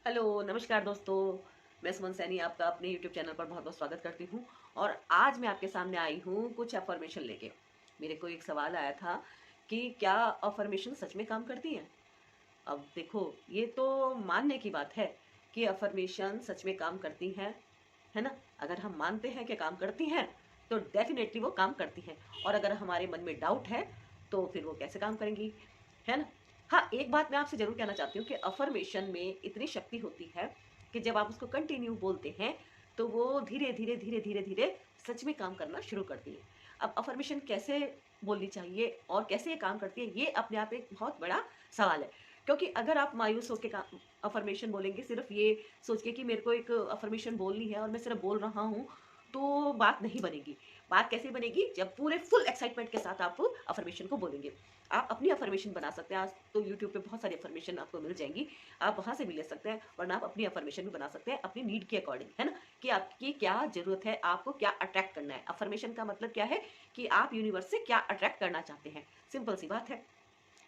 Hello, नमस्कार दोस्तों। मैं सुमन सैनी आपका अपने यूट्यूब चैनल पर बहुत बहुत स्वागत करती हूँ। और आज मैं आपके सामने आई हूँ कुछ अफर्मेशन लेके। मेरे को एक सवाल आया था कि क्या अफर्मेशन सच में काम करती हैं। अब देखो, ये तो मानने की बात है कि अफर्मेशन सच में काम करती हैं, है ना। अगर हम मानते हैं कि काम करती हैं तो डेफिनेटली वो काम करती हैं। और अगर हमारे मन में डाउट है तो फिर वो कैसे काम करेंगी, है ना। हाँ, एक बात मैं आपसे जरूर कहना चाहती हूँ कि अफर्मेशन में इतनी शक्ति होती है कि जब आप उसको कंटिन्यू बोलते हैं तो वो धीरे धीरे धीरे धीरे धीरे सच में काम करना शुरू करती है। अब अफर्मेशन कैसे बोलनी चाहिए और कैसे ये काम करती है, ये अपने आप एक बहुत बड़ा सवाल है। क्योंकि अगर आप मायूस होकर अफर्मेशन बोलेंगे, सिर्फ ये सोच के कि मेरे को एक अफर्मेशन बोलनी है और मैं सिर्फ बोल रहा हूँ, तो बात नहीं बनेगी। बात कैसे बनेगी? जब पूरे फुल एक्साइटमेंट के साथ आप अफर्मेशन को बोलेंगे। आप अपनी अफर्मेशन बना सकते हैं। आज तो यूट्यूब पे बहुत सारी अफर्मेशन आपको मिल जाएंगी, आप वहां से भी ले सकते हैं। वरना आप अपनी अफर्मेशन भी बना सकते हैं अपनी नीड के अकॉर्डिंग, है ना। कि आपकी क्या जरूरत है, आपको क्या अट्रैक्ट करना है। अफर्मेशन का मतलब क्या है कि आप यूनिवर्स से क्या अट्रैक्ट करना चाहते हैं। सिंपल सी बात है।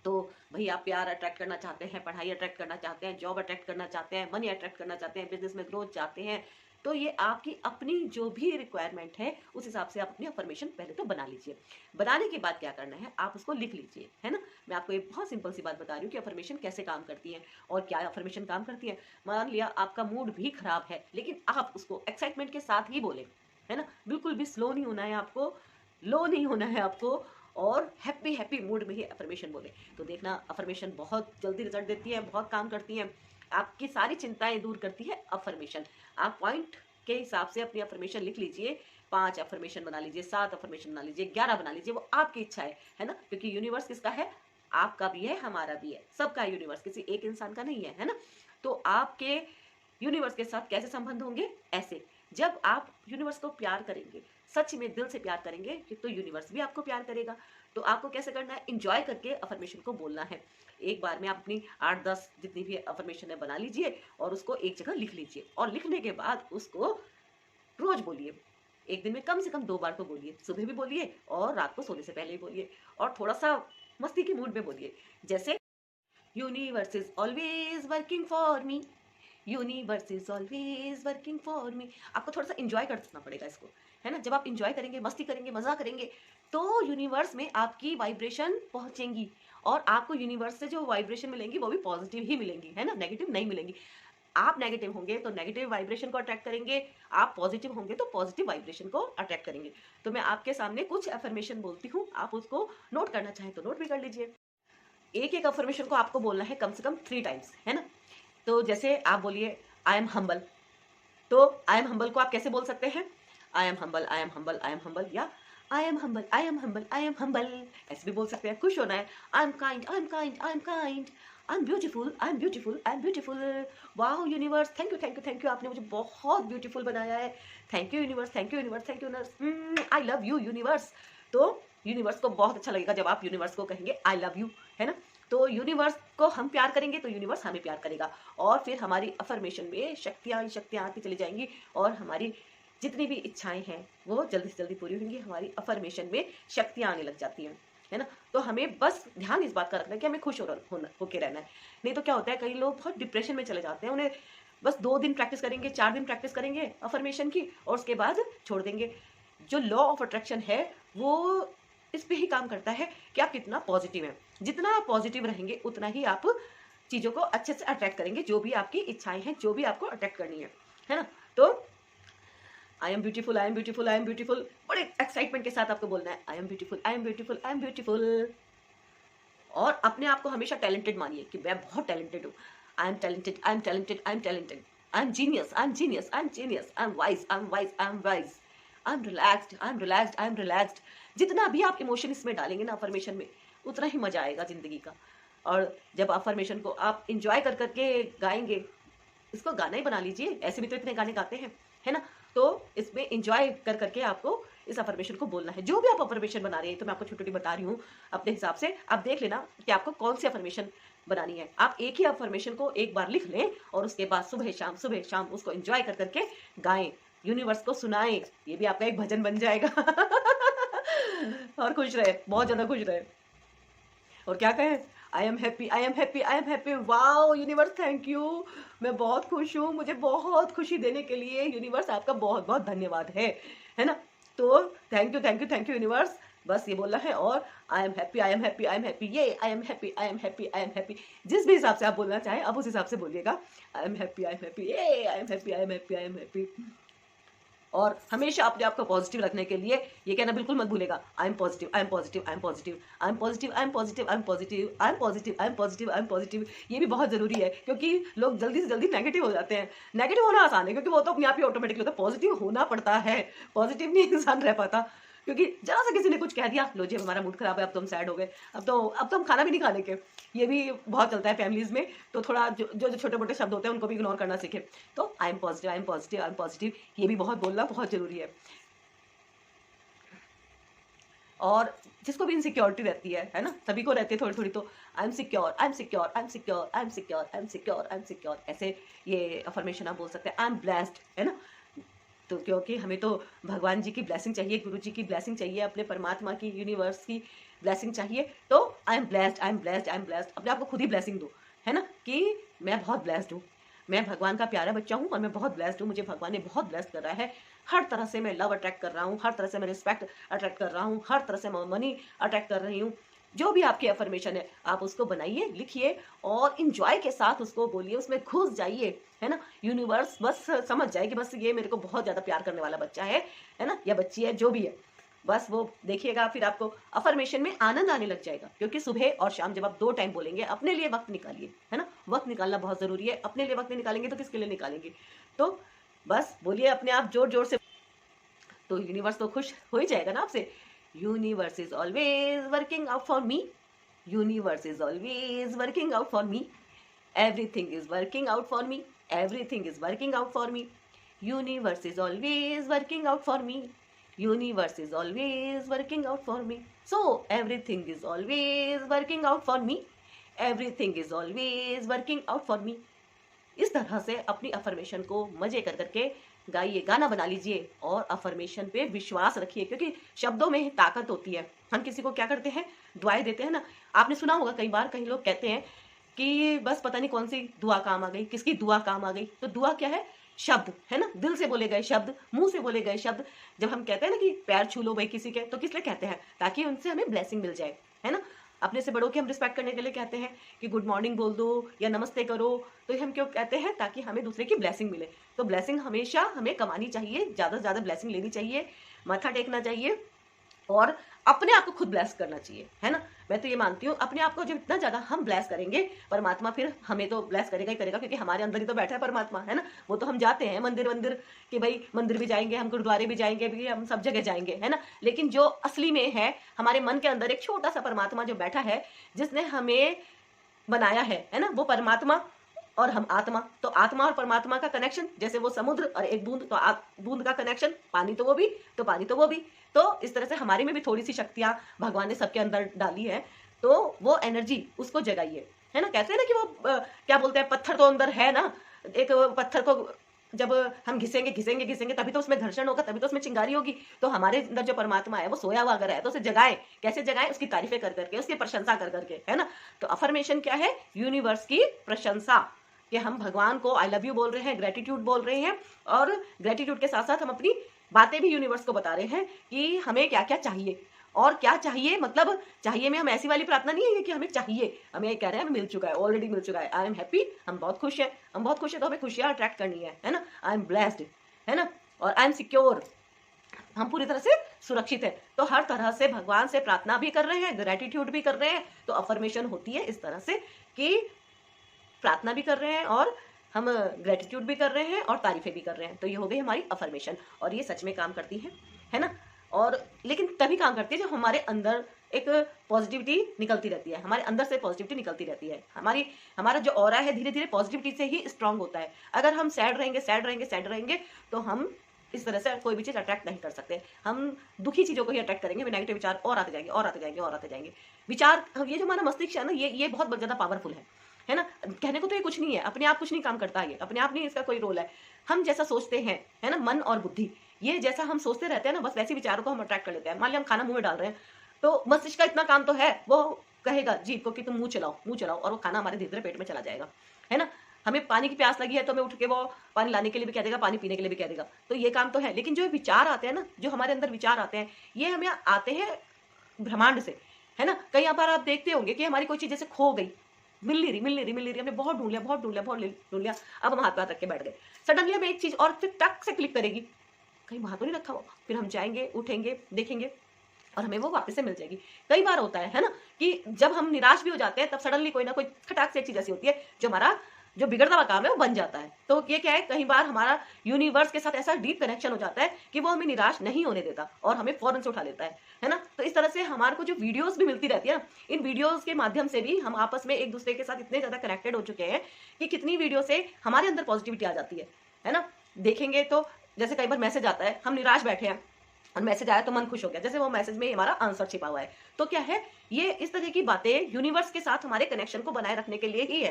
तो भाई, आप प्यार अट्रैक्ट करना चाहते हैं, पढ़ाई अट्रैक्ट करना चाहते हैं, जॉब अट्रैक्ट करना चाहते हैं, मनी अट्रैक्ट करना चाहते हैं, बिजनेस में ग्रोथ चाहते हैं, तो ये आपकी अपनी जो भी रिक्वायरमेंट है उस हिसाब से आप अपनी अफर्मेशन पहले तो बना लीजिए। बनाने के बाद क्या करना है, आप उसको लिख लीजिए, है ना। मैं आपको एक बहुत सिंपल सी बात बता रही हूँ कि अफर्मेशन कैसे काम करती है और क्या अफर्मेशन काम करती है। मान लिया आपका मूड भी खराब है, लेकिन आप उसको एक्साइटमेंट के साथ ही बोले, है ना। बिल्कुल भी स्लो नहीं होना है आपको, लो नहीं होना है आपको, और हैप्पी हैप्पी मूड में ही अफर्मेशन बोले। तो देखना, अफर्मेशन बहुत जल्दी रिजल्ट देती है, बहुत काम करती है। आपकी सारी चिंताएं दूर करती है अफर्मेशन। आप पॉइंट के हिसाब से अपनी अफर्मेशन लिख लीजिए। 5 अफर्मेशन बना लीजिए, 7 अफर्मेशन बना लीजिए, 11 बना लीजिए, वो आपकी इच्छा है ना। क्योंकि यूनिवर्स किसका है? आपका भी है, हमारा भी है, सबका यूनिवर्स, किसी एक इंसान का नहीं है ना। तो आपके यूनिवर्स के साथ कैसे संबंध होंगे? ऐसे, जब आप यूनिवर्स को प्यार करेंगे, सच में दिल से प्यार करेंगे, तो यूनिवर्स भी आपको प्यार करेगा। तो आपको कैसे करना है? इंजॉय करके अफर्मेशन को बोलना है। एक बार में आप अपनी 8-10 जितनी भी अफर्मेशन है बना लीजिए और उसको एक जगह लिख लीजिए। और लिखने के बाद उसको रोज बोलिए। एक दिन में कम से कम 2 बार तो बोलिए। सुबह भी बोलिए और रात को सोने से पहले भी बोलिए। और थोड़ा सा मस्ती की मूड में बोलिए। जैसे, universe is always working for me, universe is always working for me. आपको थोड़ा सा इंजॉय करना पड़ेगा इसको, है ना। जब आप इंजॉय करेंगे, मस्ती करेंगे, मजा करेंगे, तो यूनिवर्स में आपकी वाइब्रेशन पहुंचेंगी। और आपको यूनिवर्स से जो वाइब्रेशन मिलेंगी वो भी पॉजिटिव ही मिलेंगी, है ना, नेगेटिव नहीं मिलेंगी। आप नेगेटिव होंगे तो नेगेटिव वाइब्रेशन को अट्रैक्ट करेंगे, आप पॉजिटिव होंगे तो पॉजिटिव वाइब्रेशन को अट्रैक्ट करेंगे। तो मैं आपके सामने कुछ अफर्मेशन बोलती हूँ, आप उसको नोट करना चाहें तो नोट भी कर लीजिए। एक एक अफर्मेशन को आपको बोलना है कम से कम 3 टाइम्स, है ना। तो जैसे आप बोलिए, आई एम हम्बल। तो आई एम हम्बल को आप कैसे बोल सकते हैं? I am humble, I am humble, I am humble, या I am humble, I am humble, I am humble, ऐसे भी बोल सकते हैं। खुश होना है, I am kind, I am kind, I am kind, I am beautiful, I am beautiful, I am beautiful. वाह universe, thank you thank you thank you, आपने मुझे बहुत ब्यूटीफुल बनाया है। Thank you universe, thank you universe, thank you universe, I love you universe. तो universe को बहुत अच्छा लगेगा जब आप यूनिवर्स को कहेंगे आई लव यू, है ना। तो यूनिवर्स को हम प्यार करेंगे तो यूनिवर्स हमें प्यार करेगा। और फिर हमारी अफर्मेशन में शक्तियाँ शक्तियाँ आती चली जाएंगी और हमारी जितनी भी इच्छाएं हैं वो जल्दी से जल्दी पूरी होंगी। हमारी अफर्मेशन में शक्तियाँ आने लग जाती हैं, है ना। तो हमें बस ध्यान इस बात का रखना है कि हमें खुश होके रहना है। नहीं तो क्या होता है, कई लोग बहुत डिप्रेशन में चले जाते हैं। उन्हें बस 2 दिन प्रैक्टिस करेंगे, 4 दिन प्रैक्टिस करेंगे अफर्मेशन की और उसके बाद छोड़ देंगे। जो लॉ ऑफ अट्रैक्शन है वो इस पे ही काम करता है कि आप कितना पॉजिटिव हैं। जितना आप पॉजिटिव रहेंगे उतना ही आप चीजों को अच्छे से अट्रैक्ट करेंगे, जो भी आपकी इच्छाएं हैं, जो भी आपको अट्रैक्ट करनी है ना। तो आई am beautiful, I am beautiful, I am beautiful, बड़े एक्साइटमेंट के साथ आपको बोलना है, I am beautiful, I am beautiful, I am beautiful. और अपने आप को हमेशा टैलेंटेड मानिए कि मैं बहुत टैलेंटेड हूँ। I am talented, I am talented, I am talented, I am genius, I am genius, I am genius, I am wise, I am wise, I am wise, I am relaxed, I am relaxed, I am relaxed. जितना भी आप emotion इसमें डालेंगे ना affirmation में, उतना ही मजा आएगा जिंदगी का। और जब अफर्मेशन को आप इंजॉय कर करके गाएंगे, इसको गाना ही बना लीजिए, ऐसे भी तो इतने गाने गाते हैं, है ना। तो इसमें इंजॉय कर करके आपको इस अफर्मेशन को बोलना है। जो भी आप अफर्मेशन बना रहे हैं, तो मैं आपको छोटी छोटी बता रही हूँ अपने हिसाब से, आप देख लेना कि आपको कौन सी अफर्मेशन बनानी है। आप एक ही अफर्मेशन को एक बार लिख लें और उसके बाद सुबह शाम उसको एंजॉय कर करके गाएं, यूनिवर्स को सुनाएं। ये भी आपका एक भजन बन जाएगा। और खुश रहे, बहुत ज्यादा खुश रहे। और क्या कहें, आई am happy, I am happy, I am happy. Wow universe, thank you. मैं बहुत खुश हूँ, मुझे बहुत खुशी देने के लिए यूनिवर्स आपका बहुत बहुत धन्यवाद है ना। तो thank you, thank you, thank you universe. बस ये बोलना है। और I am happy, I am happy, I am happy, ये I am happy, I am happy, I am happy. जिस भी हिसाब से आप बोलना चाहें आप उस हिसाब से बोलिएगा। I am happy, I am happy, ये I am happy, I am happy, I am happy. और हमेशा अपने आप को पॉजिटिव रखने के लिए ये कहना बिल्कुल मत भूलेगा, I am positive, I am positive, I am positive, I am positive, I am positive, I am positive, I am positive, I am positive, I am positive. ये भी बहुत जरूरी है क्योंकि लोग जल्दी से जल्दी नेगेटिव हो जाते हैं। नेगेटिव होना आसान है क्योंकि वो तो अपने आप ही ऑटोमेटिकली होता है, पॉजिटिव होना पड़ता है। पॉजिटिव नहीं इंसान रह पाता क्योंकि जरा सा किसी ने कुछ कह दिया, लो जी हमारा मूड खराब है, अब तो हम सैड हो गए, अब तो हम खाना भी नहीं खाने के। ये भी बहुत चलता है फैमिलीज में। तो थोड़ा जो छोटे मोटे शब्द होते हैं उनको भी इग्नोर करना सीखे। तो I am positive, I am positive, I am positive, ये भी बहुत बोलना बहुत जरूरी है। और जिसको भी इनसिक्योरिटी रहती है ना, सभी को रहती है थोड़ी थोड़ी, तो I am secure, I am secure, I am secure, I am secure, I am secure, I am secure, ऐसे ये अफर्मेशन आप बोल सकते हैं। आई एम ब्लेस्ड, है ना। तो क्योंकि हमें तो भगवान जी की ब्लेसिंग चाहिए, गुरु जी की ब्लेसिंग चाहिए, अपने परमात्मा की, यूनिवर्स की ब्लेसिंग चाहिए। तो I am blessed, I am blessed, I am blessed. अपने आप को खुद ही ब्लेसिंग दो, है ना, कि मैं बहुत ब्लेस्ड हूँ, मैं भगवान का प्यारा बच्चा हूँ और मैं बहुत ब्लेस्ड हूँ, मुझे भगवान ने बहुत ब्लेस्ड कर रहा है। हर तरह से मैं लव अट्रैक्ट कर रहा हूँ, हर तरह से मैं रिस्पेक्ट अट्रैक्ट कर रहा हूँ, हर तरह से मैं मनी अट्रैक्ट कर रही हूँ। जो भी आपकी अफर्मेशन है आप उसको बनाइए, लिखिए और इंजॉय के साथ उसको बोलिए, उसमें घुस जाइए, है ना। यूनिवर्स बस समझ जाए कि बस ये मेरे को बहुत ज्यादा प्यार करने वाला बच्चा है ना, या बच्ची है, जो भी है। बस वो देखिएगा, फिर आपको अफर्मेशन में आनंद आने लग जाएगा। क्योंकि सुबह और शाम जब आप 2 टाइम बोलेंगे, अपने लिए वक्त निकालिए, है ना। वक्त निकालना बहुत जरूरी है। अपने लिए वक्त नहीं निकालेंगे तो किसके लिए निकालेंगे। तो बस बोलिए अपने आप जोर जोर से, तो यूनिवर्स तो खुश हो ही जाएगा ना आपसे। Universe is always working out for me, universe is always working out for me, everything is working out for me, everything is working out for me, universe is always working out for me, universe is always working out for me, so everything is always working out for me, everything is always working out for me. इस तरह से अपनी affirmation को मजे कर करके गाइए, गाना बना लीजिए और अफर्मेशन पे विश्वास रखिए। क्योंकि शब्दों में ताकत होती है। हम किसी को क्या करते हैं, दुआएं देते हैं ना। आपने सुना होगा कई बार, कई लोग कहते हैं कि बस पता नहीं कौन सी दुआ काम आ गई, किसकी दुआ काम आ गई। तो दुआ क्या है, शब्द, है ना, दिल से बोले गए शब्द, मुंह से बोले गए शब्द। जब हम कहते हैं ना कि पैर छू लो भाई किसी के, तो किस लिए कहते हैं, ताकि उनसे हमें ब्लेसिंग मिल जाए, है ना। अपने से बड़ों की हम रिस्पेक्ट करने के लिए कहते हैं कि गुड मॉर्निंग बोल दो या नमस्ते करो। तो हम क्यों कहते हैं, ताकि हमें दूसरे की ब्लेसिंग मिले। तो ब्लेसिंग हमेशा हमें कमानी चाहिए, ज्यादा से ज्यादा ब्लेसिंग लेनी चाहिए, माथा टेकना चाहिए और अपने आप को खुद ब्लेस करना चाहिए, है ना। मैं तो ये मानती हूँ अपने आप को जब इतना ज्यादा हम ब्लेस करेंगे, परमात्मा फिर हमें तो ब्लेस करेगा ही करेगा। क्योंकि हमारे अंदर ही तो बैठा है परमात्मा, है ना। वो तो हम जाते हैं मंदिर कि भाई मंदिर भी जाएंगे, हम गुरुद्वारे भी जाएंगे, भी हम सब जगह जाएंगे, है ना। लेकिन जो असली में है हमारे मन के अंदर एक छोटा सा परमात्मा जो बैठा है, जिसने हमें बनाया है ना, वो परमात्मा और हम आत्मा। तो आत्मा और परमात्मा का कनेक्शन जैसे वो समुद्र और एक बूंद, तो बूंद का कनेक्शन पानी तो वो भी, तो पानी तो वो भी। तो इस तरह से हमारी में भी थोड़ी सी शक्तियां भगवान ने सबके अंदर डाली है। तो वो एनर्जी उसको जगाइए, है ना। कहते हैं ना कि वो क्या बोलते हैं, पत्थर तो अंदर है ना। एक पत्थर को जब हम घिसेंगे घिसेंगे घिसेंगे तभी तो उसमें घर्षण होगा, तभी तो उसमें चिंगारी होगी। तो हमारे अंदर जो परमात्मा है वो सोया हुआ अगर है तो उसे जगाए। कैसे जगाए, उसकी तारीफें कर करके, उसकी प्रशंसा कर करके, है ना। तो अफर्मेशन क्या है, यूनिवर्स की प्रशंसा, कि हम भगवान को आई लव यू बोल रहे हैं, ग्रेटिट्यूड बोल रहे हैं। और ग्रेटिट्यूड के साथ साथ हम अपनी बातें भी यूनिवर्स को बता रहे हैं कि हमें क्या क्या चाहिए। और क्या चाहिए, मतलब चाहिए में हम ऐसी वाली प्रार्थना नहीं है कि हमें चाहिए, हम ये कह रहे हैं हमें मिल चुका है, ऑलरेडी मिल चुका है। आई एम हैप्पी, हम बहुत खुश हैं, हम बहुत खुश है, तो हमें खुशियां अट्रैक्ट करनी है ना। आई एम ब्लेस्ड, है ना। और आई एम सिक्योर, हम पूरी तरह से सुरक्षित है। तो हर तरह से भगवान से प्रार्थना भी कर रहे हैं, ग्रेटिट्यूड भी कर रहे हैं। तो अफर्मेशन होती है इस तरह से कि प्रार्थना भी कर रहे हैं और हम ग्रेटिट्यूड भी कर रहे हैं और तारीफें भी कर रहे हैं। तो ये हो गई हमारी अफर्मेशन और ये सच में काम करती है ना। और लेकिन तभी काम करती है जब हमारे अंदर एक पॉजिटिविटी निकलती रहती है, हमारे अंदर से पॉजिटिविटी निकलती रहती है। हमारा जो ऑरा है धीरे धीरे पॉजिटिविटी से ही स्ट्रांग होता है। अगर हम सैड रहेंगे तो हम इस तरह से कोई भी चीज अट्रैक्ट नहीं कर सकते। हम दुखी चीजों को ही अट्रैक्ट करेंगे, नेगेटिव विचार और आते जाएंगे और आते जाएंगे और आते जाएंगे। विचार, ये जो हमारा मस्तिष्क है ना, ये बहुत ज्यादा पावरफुल है ना। कहने को तो ये कुछ नहीं है, अपने आप कुछ नहीं काम करता है, अपने आप नहीं इसका कोई रोल है। हम जैसा सोचते हैं, है ना, मन और बुद्धि, ये जैसा हम सोचते रहते हैं ना, बस वैसे विचारों को हम अट्रैक्ट कर लेते हैं। मान लिया हम खाना मुंह में डाल रहे हैं तो मस्तिष्क का इतना काम तो है, वो कहेगा जीभ को कि तुम मुंह चलाओ, और वो खाना हमारे धीरे धीरे पेट में चला जाएगा, है ना। हमें पानी की प्यास लगी है तो हमें उठ के वो पानी लाने के लिए भी कह देगा, पानी पीने के लिए भी कह देगा। तो ये काम तो है, लेकिन जो विचार आते हैं ना, जो हमारे अंदर विचार आते हैं, ये हमें आते हैं ब्रह्मांड से, है ना। कई बार आप देखते होंगे कि हमारी कोई चीज जैसे खो गई, मिल नहीं रही, हमने बहुत ढूंढ लिया, अब हम हाथ पे हाथ रख के बैठ गए। सडनली हमें एक चीज और फिर टक से क्लिक करेगी, कहीं वहां तो नहीं रखा हुआ, फिर हम जाएंगे, उठेंगे, देखेंगे और हमें वो वापस से मिल जाएगी। कई बार होता है ना, कि जब हम निराश भी हो जाते हैं तब सडनली कोई ना कोई खटाक से एक चीज ऐसी होती है जो हमारा जो बिगड़ता हुआ काम है वो बन जाता है। तो ये क्या है, कई बार हमारा यूनिवर्स के साथ ऐसा डीप कनेक्शन हो जाता है कि वो हमें निराश नहीं होने देता और हमें फौरन से उठा लेता है ना। तो इस तरह से हमारे को जो वीडियोस भी मिलती रहती है ना, इन वीडियोस के माध्यम से भी हम आपस में एक दूसरे के साथ इतने ज्यादा कनेक्टेड हो चुके हैं कि कितनी वीडियो से हमारे अंदर पॉजिटिविटी आ जाती है ना। देखेंगे तो जैसे कई बार मैसेज आता है, हम निराश बैठे हैं और मैसेज आया तो मन खुश हो गया, जैसे वो मैसेज में हमारा आंसर छिपा हुआ है। तो क्या है, ये इस तरह की बातें यूनिवर्स के साथ हमारे कनेक्शन को बनाए रखने के लिए ही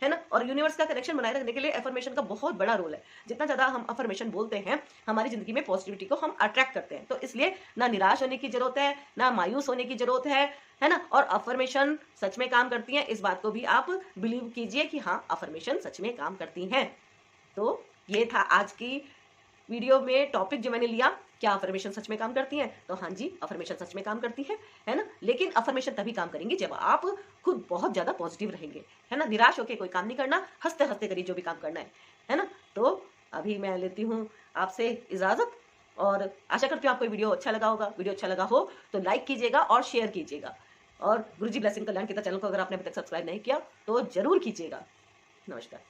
है ना। और यूनिवर्स का कनेक्शन बनाए रखने के लिए एफर्मेशन का बहुत बड़ा रोल है। जितना ज्यादा हम अफर्मेशन बोलते हैं, हमारी जिंदगी में पॉजिटिविटी को हम अट्रैक्ट करते हैं। तो इसलिए ना निराश होने की जरूरत है, ना मायूस होने की जरूरत है ना। और अफर्मेशन सच में काम करती है, इस बात को भी आप बिलीव कीजिए कि हाँ, अफर्मेशन सच में काम करती हैं। तो ये था आज की वीडियो में टॉपिक जो मैंने लिया, क्या अफर्मेशन सच में काम करती हैं। तो हाँ जी, अफर्मेशन सच में काम करती है ना। लेकिन अफर्मेशन तभी काम करेंगी जब आप खुद बहुत ज्यादा पॉजिटिव रहेंगे, है ना। निराश होकर कोई काम नहीं करना, हंसते हंसते करिए जो भी काम करना है ना। तो अभी मैं लेती हूँ आपसे इजाजत और आशा करती हूँ आपको वीडियो अच्छा लगा होगा। वीडियो अच्छा लगा हो तो लाइक कीजिएगा और शेयर कीजिएगा, और गुरुजी ब्लेसिंग कल्याण के चैनल को अगर आपने अभी तक सब्सक्राइब नहीं किया तो जरूर कीजिएगा। नमस्कार।